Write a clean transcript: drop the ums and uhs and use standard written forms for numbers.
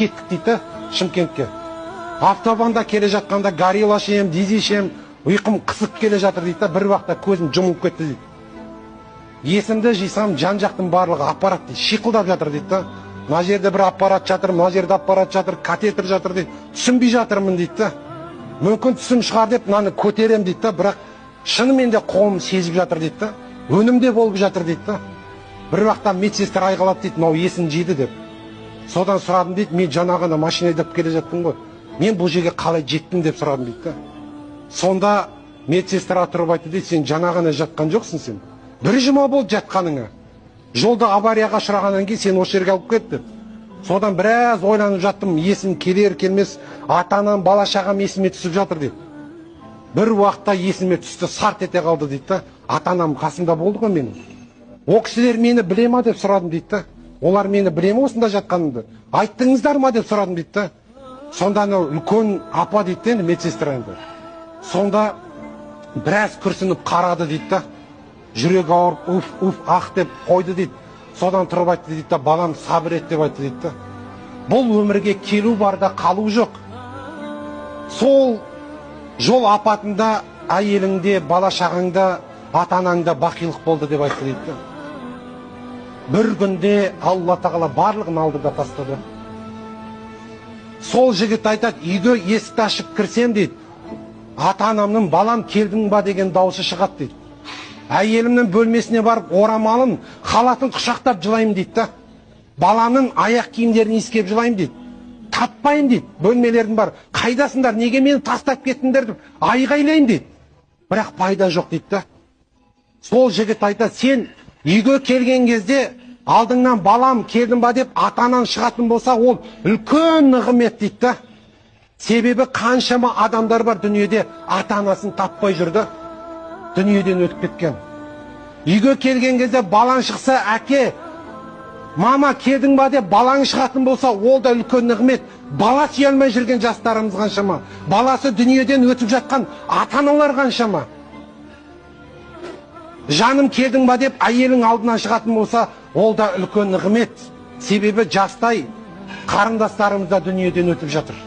кеттік дейді Шымкентке. Автобанда келе жатқанда горилла ішем, дизи ішем, ұйқым қысып келе жатыр дейді, бір уақытта көзім жұмылып кетті дейді. Есімді жисам, жан жақтың барлығы аппарат дейді, шиқылдап жатыр дейді. Мына жерде бір аппарат жатыр, мына жерде аппарат жатыр, катетер жатыр дейді. Түсінбей жатырмын дейді. Мүмкін түсім шығар деп мынаны көтерем дейді, бірақ шынымен де қолым сезіп жатыр дейді. Өнімде болып жатыр дейді. Бір уақытта медсестра айғайлап дейді, мынау есін жиді деп. Содан сұрадым дейді, мен жаңа ғана машина айдап келе жаттым ғой. Мен бұл жерге қалай жеттім деп сұрадым дейді. Сонда медсестра тұрып айтты дейді, сен жаңа ғана жатқан жоқсың сен. Бір жұма болды жатқаныңа. Жолда аварияға ұшырағаннан кейін сен осы жерге алып кет деп. Содан біраз ойланып жаттым, есім келер келмес, ата-анам, бала-шағам есіме түсіп жатыр дейді. Бір уақытта есіме түсті, сарт ете қалды дейді. Ата-анам қасымда болды ғой менің. О кісілер мені біле ма деп сұрадым дейді. Олар мені біле ме осында жатқанымды? Айттыңыздар ма деп сұрадым дейді. Сонда үлкен апа дейді, медсестра енді. Сонда біраз күрсініп қарады дейді. Жүрегі ауырып, уф, ах деп қойды дейді. Содан тұрып айтты дейді, балам сабыр ет деп айтты дейді. Бұл өмірге келу барда қалу жоқ. Сол жол апатында әйеліңде, бала-шағаңда, ата-анаңда бақилық болды деп айтты дейді. Бір күнде Алла тағала барлығын алды да тастады. Сол жігіт айтады, үйге есікті ашып кірсем дейді, ата-анамның балам келдің ба деген дауысы шығады дейді. Әйелімнің бөлмесіне барып орамалын, халатын құшақтап жылаймын дейді. Баламның аяқ киімдерін иіскеп жылаймын дейді. Таппайым дейді, бөлмелердің бар. Қайдасыңдар, неге мені тастап кеттіңдер деп айғайлаймын дейді. Бірақ пайда жоқ дейді. Сол жігіт айтады, сен үйге келген кезде алдыңнан балам келдің ба деп ата-анан шығатын болса, ол үлкен нығмет дейді. Себебі қаншама адамдар бар дүниеде ата-анасын таппай жүрді. Дүниеден өтіп кеткен. Үйге келген кезде балаң шықса, әке, мама келдің ба деп балаң шығатын болса, ол да үлкен нығмет. Бала сүйе алмай жүрген жастарымыз қаншама. Баласы дүниеден өтіп жатқан ата-аналар қаншама. Жаным келдің ба деп әйелің алдынан шығатын болса, ол да үлкен нығмет. Себебі жастай қарындастарымыз да дүниеден өтіп жатыр.